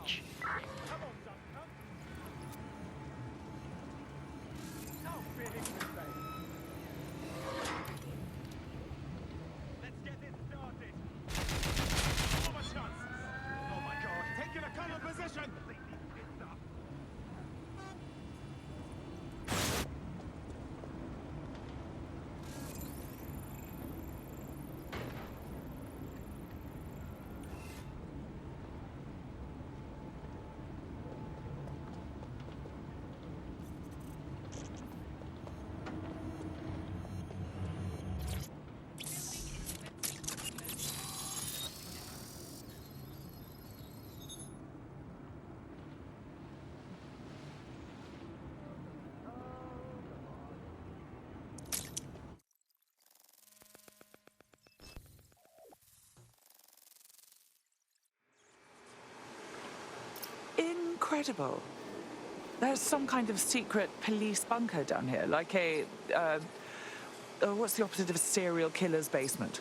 much. Incredible. There's some kind of secret police bunker down here, like a, what's the opposite of a serial killer's basement?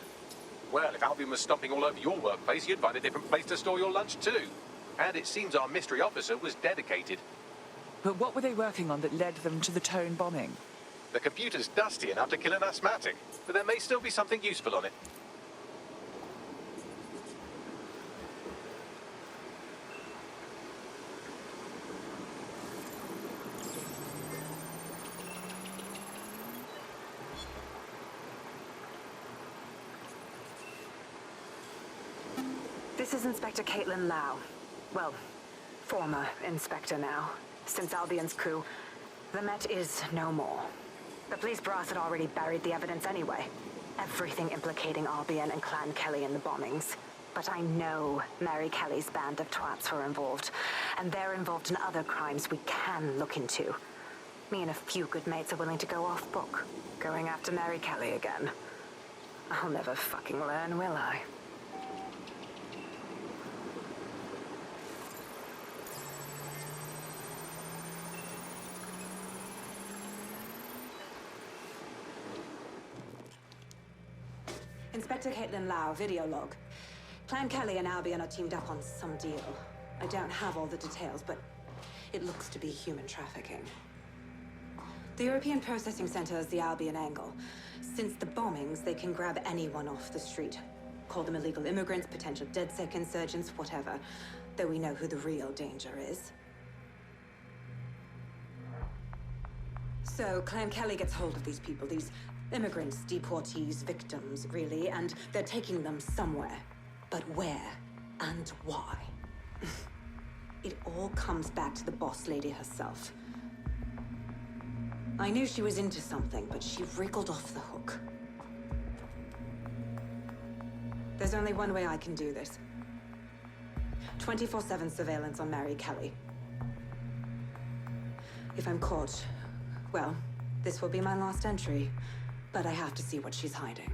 Well, if Albion was stomping all over your workplace, you'd find a different place to store your lunch too. And it seems our mystery officer was dedicated. But what were they working on that led them to the Tone bombing? The computer's dusty enough to kill an asthmatic, but there may still be something useful on it. This is Inspector Caitlin Lau. Well, former inspector now. Since Albion's coup, the Met is no more. The police brass had already buried the evidence anyway. Everything implicating Albion and Clan Kelly in the bombings. But I know Mary Kelly's band of twats were involved, and they're involved in other crimes we can look into. Me and a few good mates are willing to go off book, going after Mary Kelly again. I'll never fucking learn, will I? Inspector Caitlin Lau, video log. Clan Kelly and Albion are teamed up on some deal. I don't have all the details, but it looks to be human trafficking. The European Processing Center is the Albion angle. Since the bombings, they can grab anyone off the street. Call them illegal immigrants, potential DedSec insurgents, whatever. Though we know who the real danger is. So, Clan Kelly gets hold of these people, these immigrants, deportees, victims, really, and they're taking them somewhere. But where and why? It all comes back to the boss lady herself. I knew she was into something, but she wriggled off the hook. There's only one way I can do this. 24/7 surveillance on Mary Kelly. If I'm caught, well, this will be my last entry. But I have to see what she's hiding.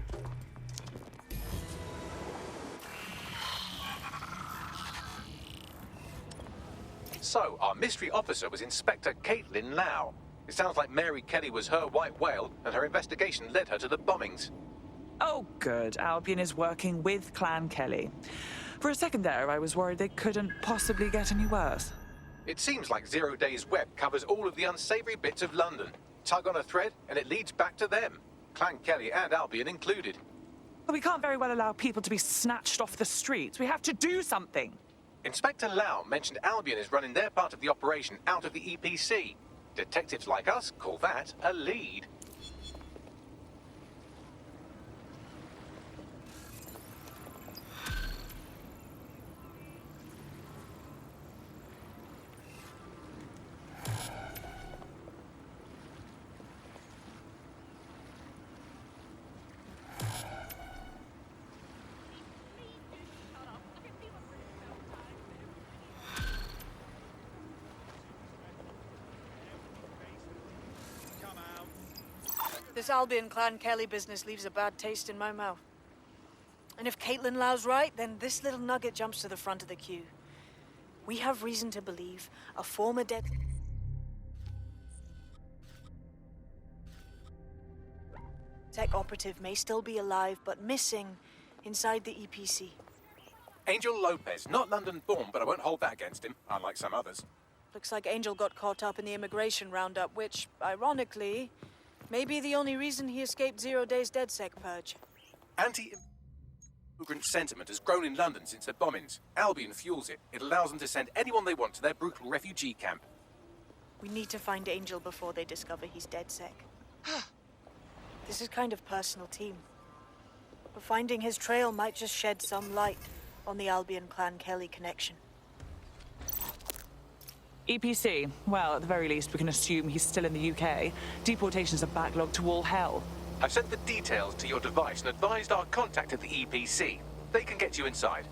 So, our mystery officer was Inspector Caitlin Lau. It sounds like Mary Kelly was her white whale, and her investigation led her to the bombings. Oh, good. Albion is working with Clan Kelly. For a second there, I was worried they couldn't possibly get any worse. It seems like Zero Days Web covers all of the unsavory bits of London. Tug on a thread, and it leads back to them. Clan Kelly and Albion included. But we can't very well allow people to be snatched off the streets. We have to do something. Inspector Lau mentioned Albion is running their part of the operation out of the EPC. Detectives like us call that a lead. This Albion Clan Kelly business leaves a bad taste in my mouth. And if Caitlin Lau's right, then this little nugget jumps to the front of the queue. We have reason to believe a former dead tech operative may still be alive, but missing inside the EPC. Angel Lopez, not London-born, but I won't hold that against him, unlike some others. Looks like Angel got caught up in the immigration roundup, which, ironically, may be the only reason he escaped 0 Days DedSec purge. Anti-immigrant sentiment has grown in London since the bombings. Albion fuels it. It allows them to send anyone they want to their brutal refugee camp. We need to find Angel before they discover he's DedSec. This is kind of personal team. But finding his trail might just shed some light on the Albion Clan Kelly connection. EPC. Well, at the very least, we can assume he's still in the UK. Deportations are backlogged to all hell. I've sent the details to your device and advised our contact at the EPC. They can get you inside.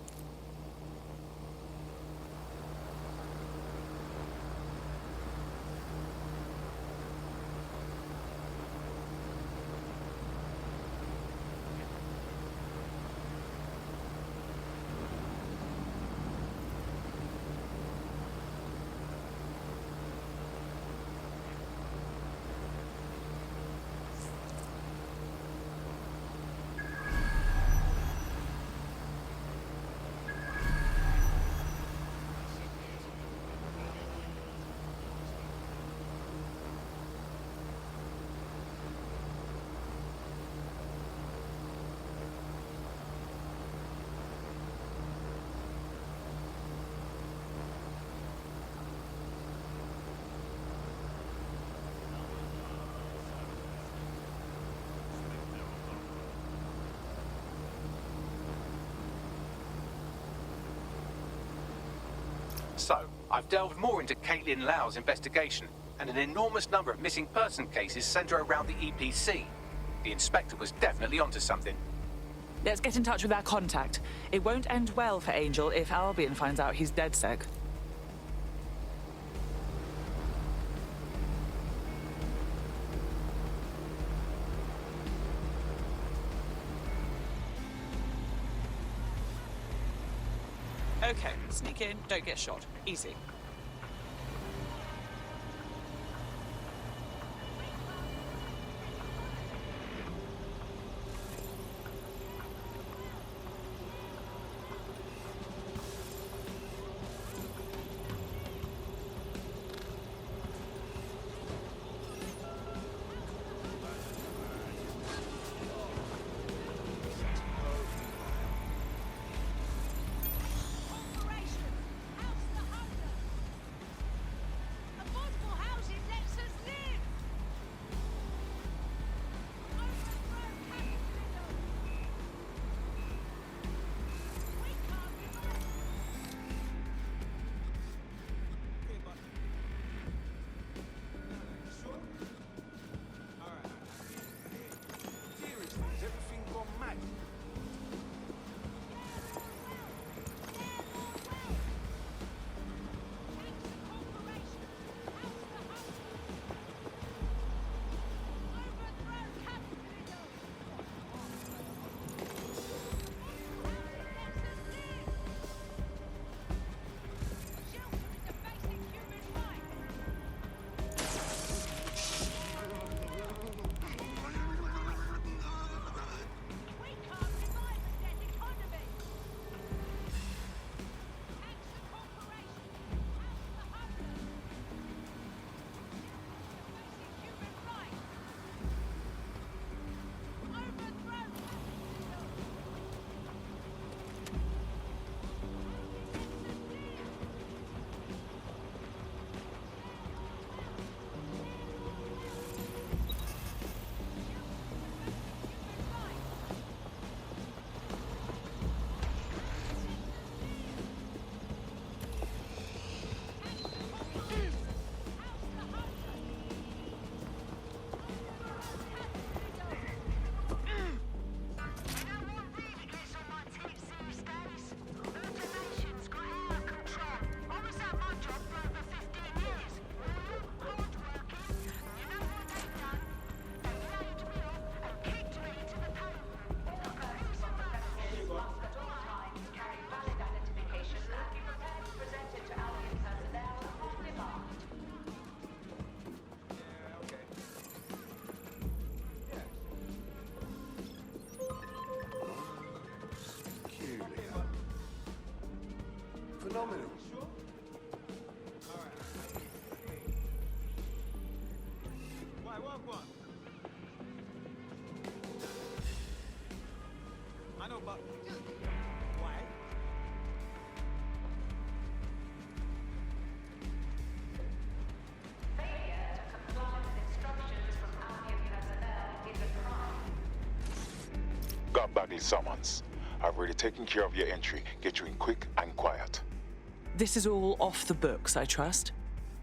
So, I've delved more into Caitlin Lau's investigation, and an enormous number of missing person cases center around the EPC. The inspector was definitely onto something. Let's get in touch with our contact. It won't end well for Angel if Albion finds out he's DedSec. Okay, sneak in, don't get shot. Easy. got Bagley summons. I've already taken care of your entry. Get you in quick and quiet. This is all off the books, I trust.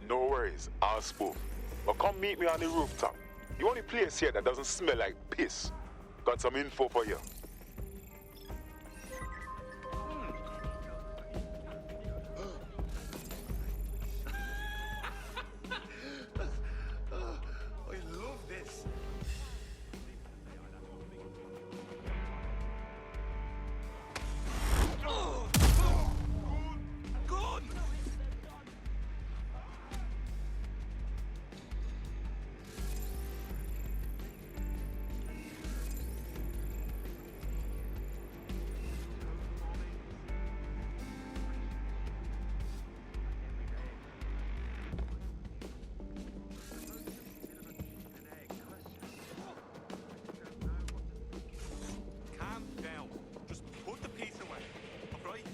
No worries, I'll spoof. But come meet me on the rooftop. The only place here that doesn't smell like piss. Got some info for you. I love this. Calm down. Just put the piece away, all right?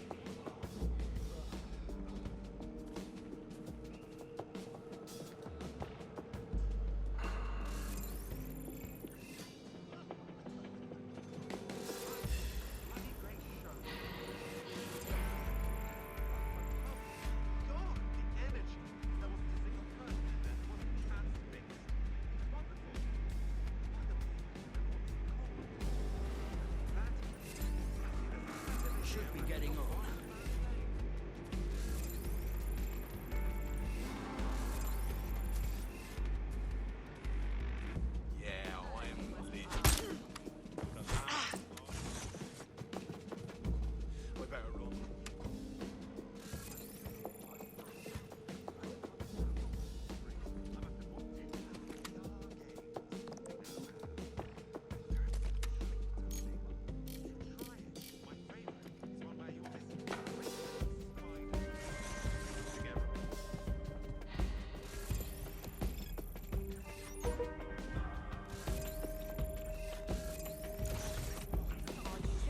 Should be getting on. Yeah, I'm lit. We better run.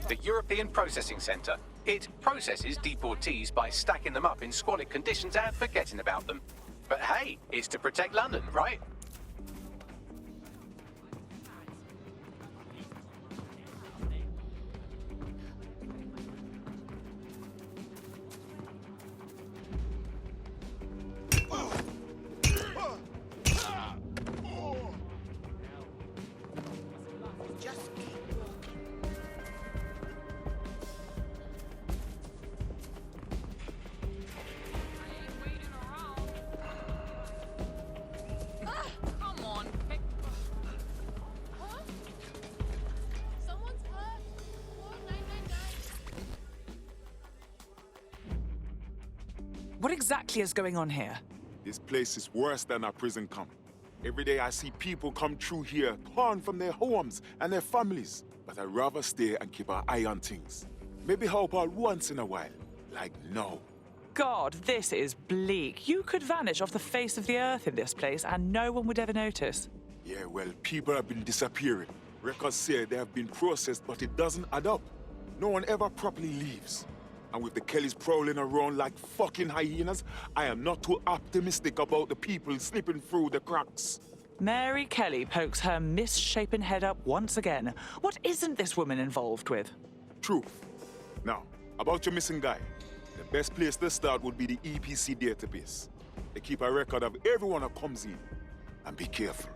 The European Processing Centre. It processes deportees by stacking them up in squalid conditions and forgetting about them. But hey, it's to protect London, right? Just keep walking. Come on, pick. Huh? Someone's hurt. Call 999. What exactly is going on here? This place is worse than a prison camp. Every day I see people come through here, torn from their homes and their families. But I'd rather stay and keep an eye on things. Maybe help out once in a while. Like now. God, this is bleak. You could vanish off the face of the earth in this place and no one would ever notice. Yeah, well, people have been disappearing. Records say they have been processed, but it doesn't add up. No one ever properly leaves. And with the Kellys prowling around like fucking hyenas, I am not too optimistic about the people slipping through the cracks. Mary Kelly pokes her misshapen head up once again. What isn't this woman involved with? Truth. Now, about your missing guy. The best place to start would be the EPC database. They keep a record of everyone that comes in. And be careful.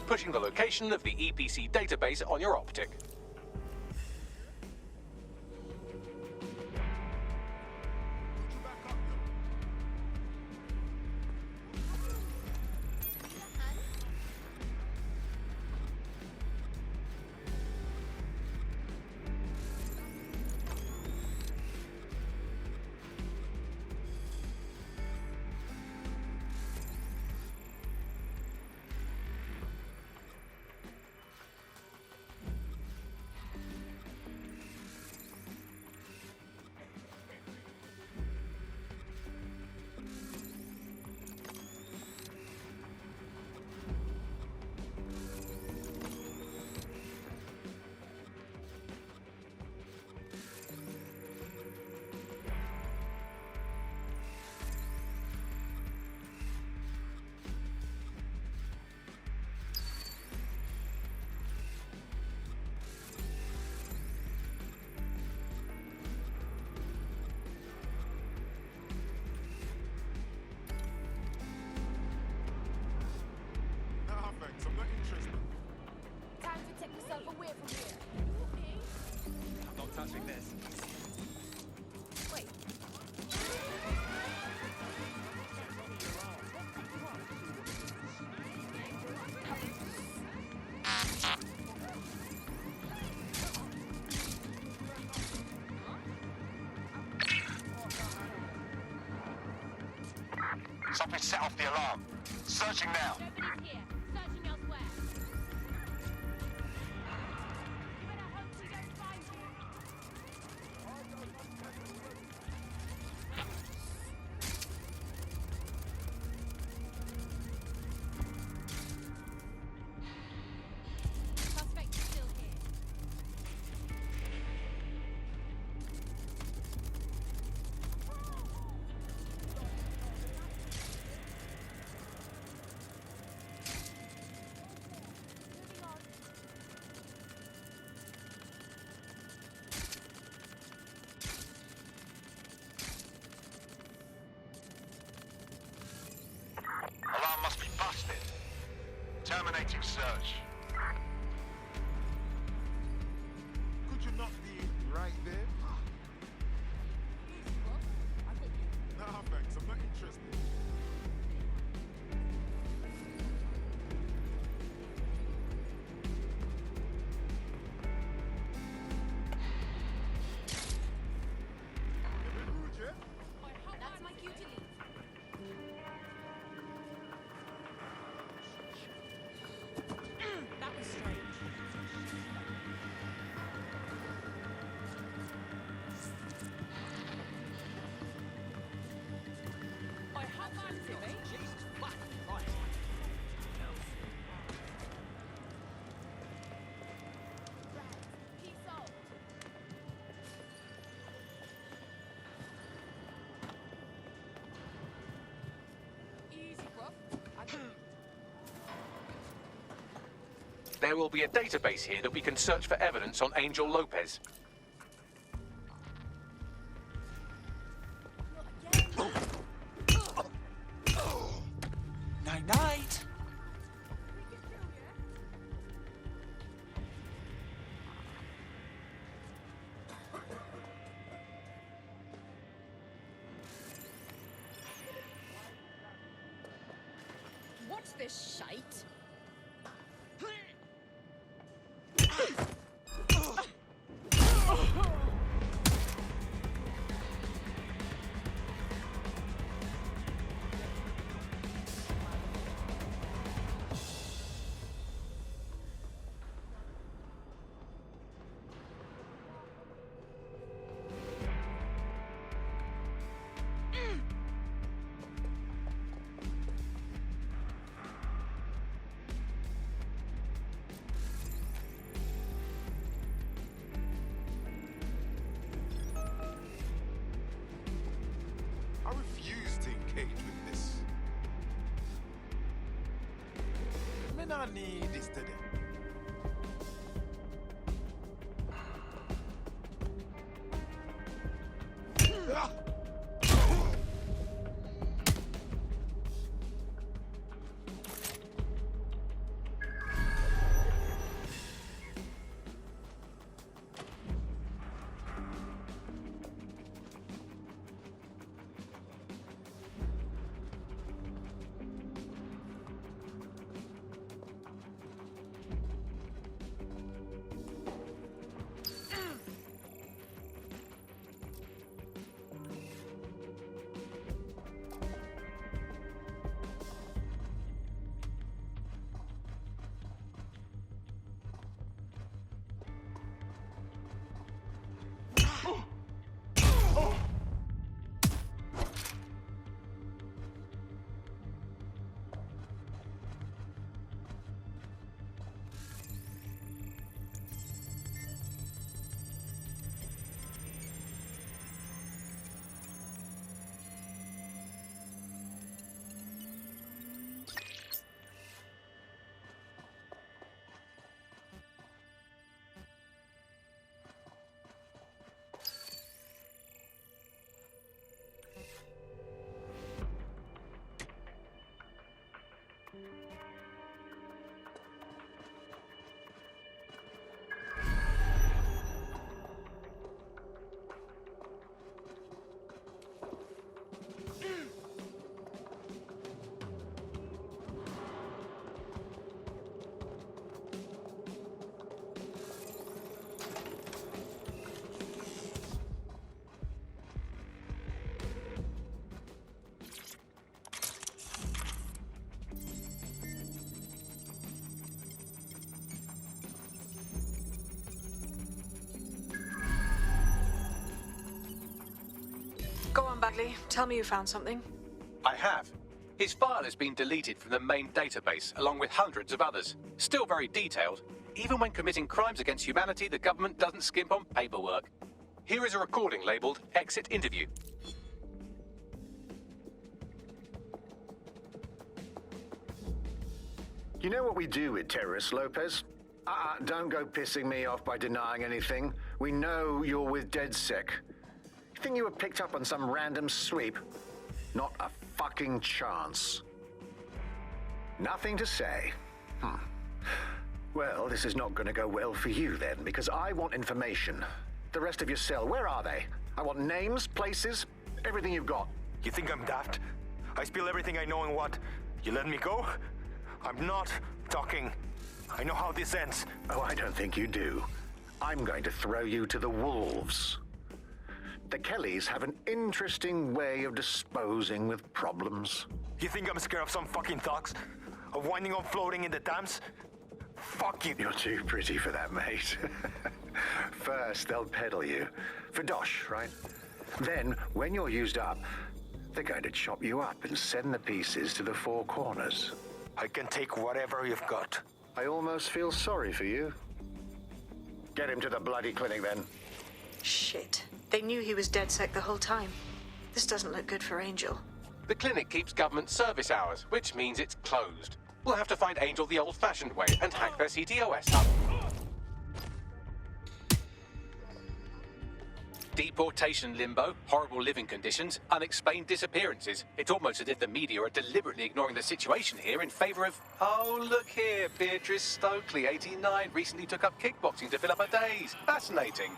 Pushing the location of the EPC database on your optic. yourself away from here. You okay? I'm not touching this. Wait. Something set off the alarm. Searching now. Nobody's here. Searching elsewhere. You better hope she don't find you. Suspect is still here. Moving on. Alarm must be busted. Terminating search. Could you not be right there? Easy, boss. I got you. Nah, thanks. I'm not interested. A bit rude, yeah? That's my cue to leave. That was strange. I have fancy me. Jesus fucking Christ. Peace out. Easy, bruv. I got you. There will be a database here that we can search for evidence on Angel Lopez. Night night. What's this shite? I refuse to engage with this. Me not need this today. Ah! Bagley, tell me you found something. I have. His file has been deleted from the main database, along with hundreds of others. Still very detailed. Even when committing crimes against humanity, the government doesn't skimp on paperwork. Here is a recording labeled Exit Interview. You know what we do with terrorists, Lopez? Don't go pissing me off by denying anything. We know you're with DedSec. You think you were picked up on some random sweep? Not a fucking chance. Nothing to say. Well, this is not going to go well for you then, because I want information. The rest of your cell, where are they? I want names, places, everything you've got. You think I'm daft? I spill everything I know and what? You let me go? I'm not talking. I know how this ends. Oh, I don't think you do. I'm going to throw you to the wolves. The Kellys have an interesting way of disposing with problems. You think I'm scared of some fucking thugs? Of winding up floating in the Thames? Fuck you. You're too pretty for that, mate. First, they'll peddle you. For dosh, right? Then, when you're used up, they're going to chop you up and send the pieces to the Four Corners. I can take whatever you've got. I almost feel sorry for you. Get him to the bloody clinic, then. Shit. They knew he was DedSec the whole time. This doesn't look good for Angel. The clinic keeps government service hours, which means it's closed. We'll have to find Angel the old-fashioned way and hack their CTOS up. Deportation limbo, horrible living conditions, unexplained disappearances. It's almost as if the media are deliberately ignoring the situation here in favor of... Oh, look here, Beatrice Stokely, 89, recently took up kickboxing to fill up her days. Fascinating.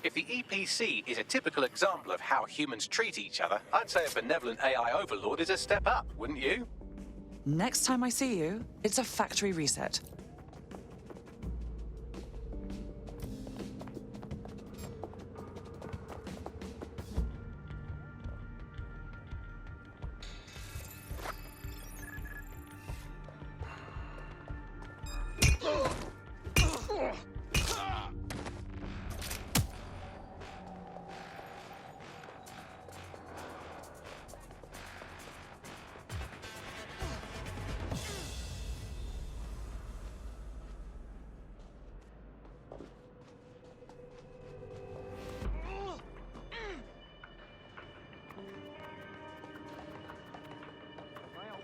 If the EPC is a typical example of how humans treat each other, I'd say a benevolent AI overlord is a step up, wouldn't you? Next time I see you, it's a factory reset.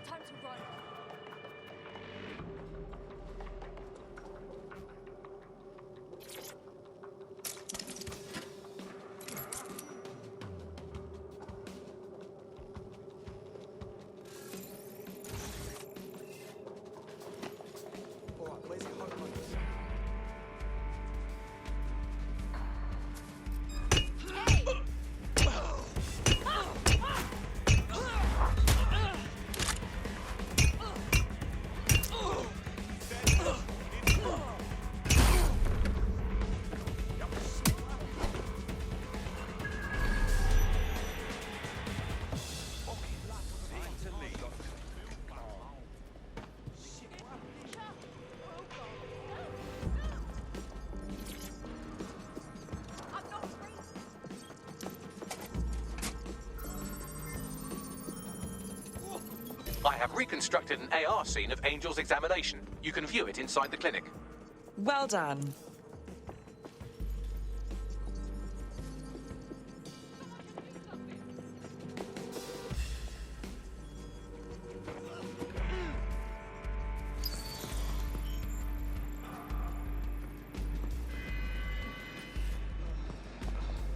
Time to run. I have reconstructed an AR scene of Angel's examination. You can view it inside the clinic. Well done.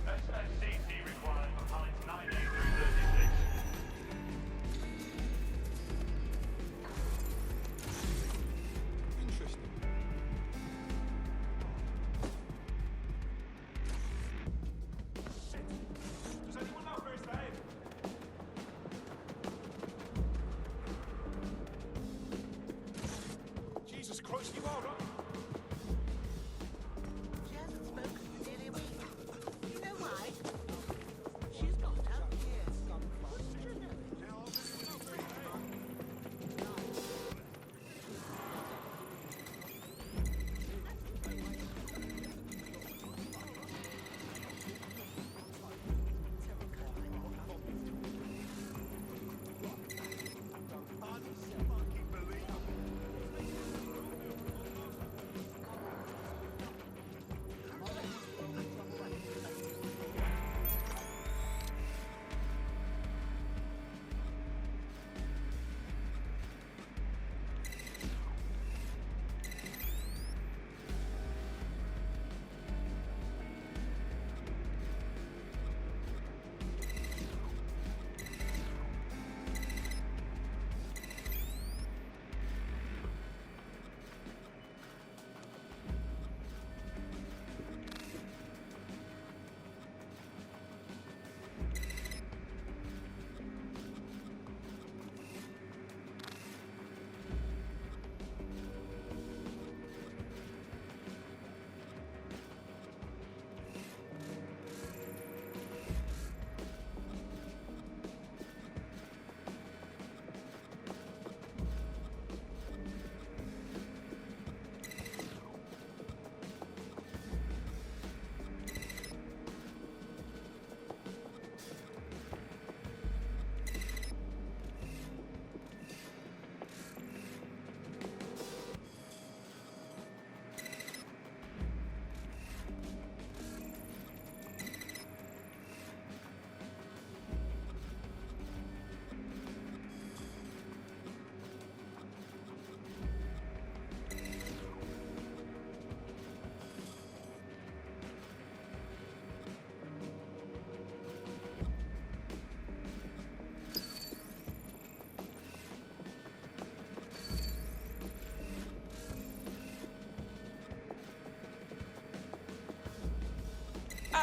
SSCT required for pallets 90 through 36. Interesting.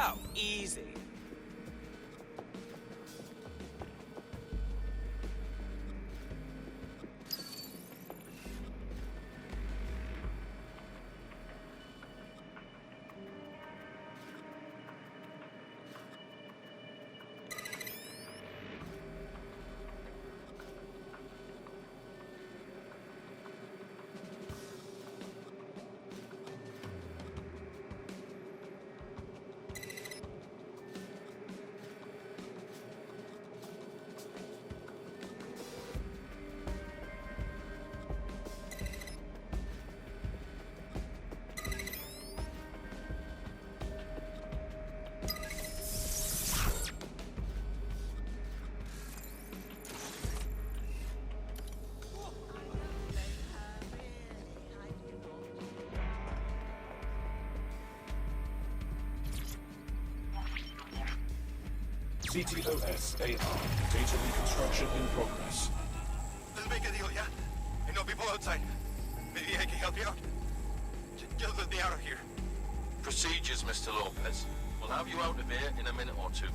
Oh, easy. CTOS AR. Data reconstruction in progress. Let's make a deal, yeah? I know people outside. Maybe I can help you out. Just let me out of here. Procedures, Mr. Lopez. We'll have you out of here in a minute or two.